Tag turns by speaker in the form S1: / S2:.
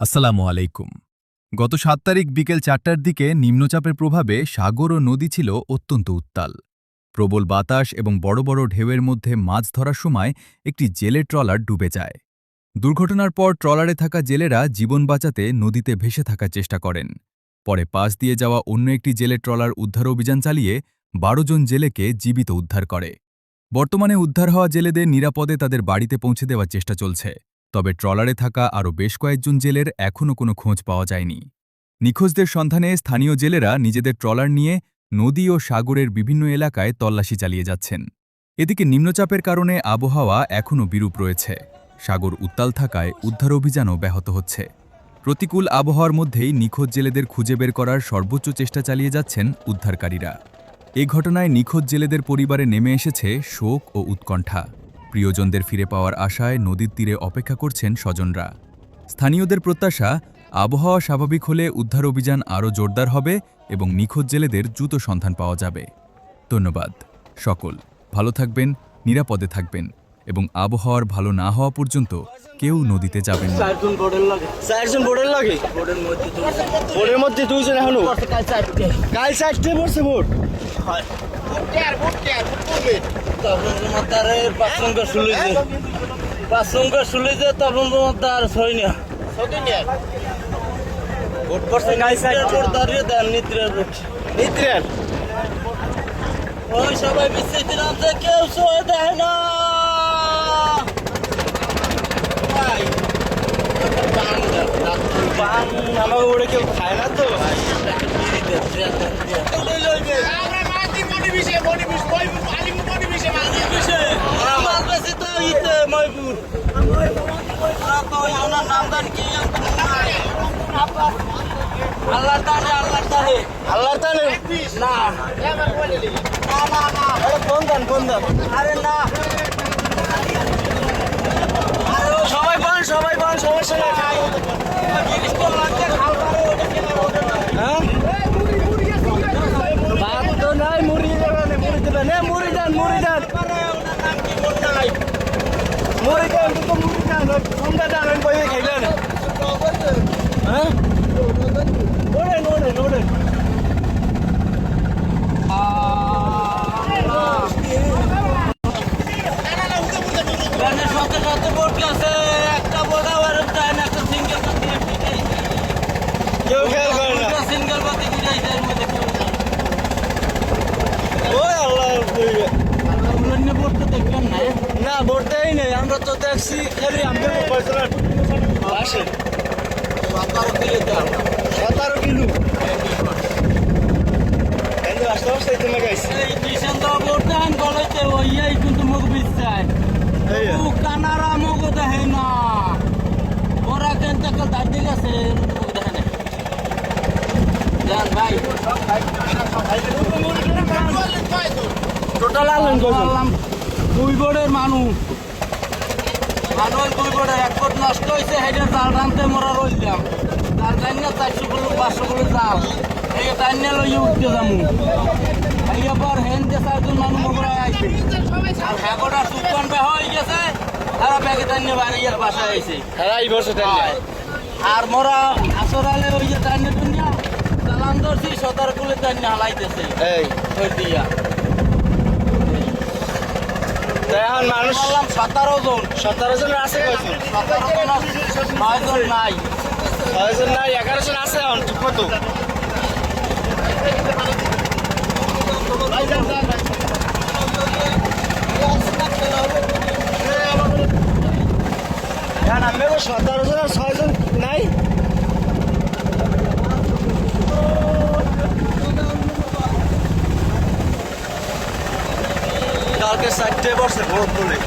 S1: আসসালামু আলাইকুম। গত ৭ তারিখ বিকেল ৪টার দিকে নিম্নচাপের প্রভাবে সাগর ও নদী ছিল অত্যন্ত উত্তাল। প্রবল বাতাস এবং বড় বড় ঢেউয়ের মধ্যে মাছ ধরার সময় একটি জেলের ট্রলার ডুবে যায়। দুর্ঘটনার পর ট্রলারে থাকা জেলেরা জীবন বাঁচাতে নদীতে ভেসে থাকার চেষ্টা করেন। পরে পাশ দিয়ে যাওয়া অন্য একটি জেলের ট্রলার উদ্ধার অভিযান চালিয়ে ১২ জন জেলেকে জীবিত উদ্ধার করে। বর্তমানে উদ্ধার হওয়া জেলেদের নিরাপদে তাদের বাড়িতে পৌঁছে দেওয়ার চেষ্টা চলছে। তবে ট্রলারে থাকা আরও বেশ কয়েকজন জেলের এখনও কোনো খোঁজ পাওয়া যায়নি। নিখোঁজদের সন্ধানে স্থানীয় জেলেরা নিজেদের ট্রলার নিয়ে নদী ও সাগরের বিভিন্ন এলাকায় তল্লাশি চালিয়ে যাচ্ছেন। এদিকে নিম্নচাপের কারণে আবহাওয়া এখনও বিরূপ রয়েছে। সাগর উত্তাল থাকায় উদ্ধার অভিযানও ব্যাহত হচ্ছে। প্রতিকূল আবহাওয়ার মধ্যেই নিখোঁজ জেলেদের খুঁজে বের করার সর্বোচ্চ চেষ্টা চালিয়ে যাচ্ছেন উদ্ধারকারীরা। এ ঘটনায় নিখোঁজ জেলেদের পরিবারে নেমে এসেছে শোক ও উৎকণ্ঠা। প্রিয়জনদের ফিরে পাওয়ার আশায় নদীর তীরে অপেক্ষা করছেন স্বজনরা। স্থানীয়দের প্রত্যাশা, আবহাওয়া স্বাভাবিক হলে উদ্ধার অভিযান আরও জোরদার হবে এবং নিখোঁজ জেলেদের দ্রুত সন্ধান পাওয়া যাবে। ধন্যবাদ। সকল ভালো থাকবেন, নিরাপদে থাকবেন এবং আবহাওয়ার ভালো না হওয়া পর্যন্ত কেউ নদীতে যাবেন না।
S2: চারজন বোর্ডের লাগে বোর্ডের মধ্যে দুইজন এখনো কাল চারটে পড়ছে বোর্ড
S3: পাঁচ নম্বর শুলেছে তখন তোমার তার ছয় না
S2: বোর্ড পড়ছে কাল চারটে
S3: দাঁড়িয়ে দেন নিদ্রের
S2: নিদ্রের
S3: ওই সবাই বিশ্বের দিন কেউ ছয় দেয় না।
S2: আমার ওরে কেউ খায় না তো
S3: আল্লাহ তালে
S2: আল্লাহর তালে
S3: না
S2: কোন দান
S3: আরে না
S2: সবাই পান সমস্যা নেই হ্যাঁ ভাত তো নাই মুড়ি দেবেন মুড়ি দেন সন্ধ্যা দেন আমি বই খাইলেন হ্যাঁ ওড়েন
S3: সাথে বোট গেছে একটা বোট আবার একটা সিঙ্গেল
S2: কেউ খেয়াল করে না
S3: সিঙ্গেল বাতি বুঝাইছে এর মধ্যে
S2: ওই আল্লাহ
S3: অন্য বোট তো দেখলাম না
S2: না বোটটাই নেই আমরা তো দেখছি খালি আমাদের পয়সা আসে 17 কিলো আসতে আসতে তুমি গাইছি
S3: এই কিষান তো বোট দেন বলেছে ওই কিন্তু মুখ বিছায় ও কানারা মুখ দেখে না ওরা কিন্তু দাঁড়িয়ে গেছে মুখ দেখে না জান ভাই
S2: টোটাল আনলেন
S3: বললাম দুই বোর্ডের মানুষ দুই বোর্ডের এক বোর্ড নষ্ট হয়েছে হেডের জাল টানতে মোরা রইলাম তার জানি না 400 কিলো 500 কিলো জাল এই তাই নিয়ে লইয়ে উঠতে যাবো এই পর হেন যে 4জন মানুষ মোরা আইছে আর হ্যাগোটা সুপান বে হয়ে গেছে তারা ব্যাগে তাই নিয়ে বাড়ি আর বাসায় আইছে
S2: হ্যাঁ এই বছর
S3: আর মোরা আসরালে ওই যে তাই নিয়ে দুনিয়া চালান ধরছি 17 কিলো তাই নিয়ে হালাইতেছে
S2: এই
S3: ওই দিয়া
S2: এখন মানুষ
S3: 17
S2: জন আছে কয়জন
S3: 9 জন নাই
S2: 6 জন নাই 11 জন আছে এখন ঠিক মতো আমি 17 জন আর 6 জন নাই কালকে 4টে বসে ভোট তুলে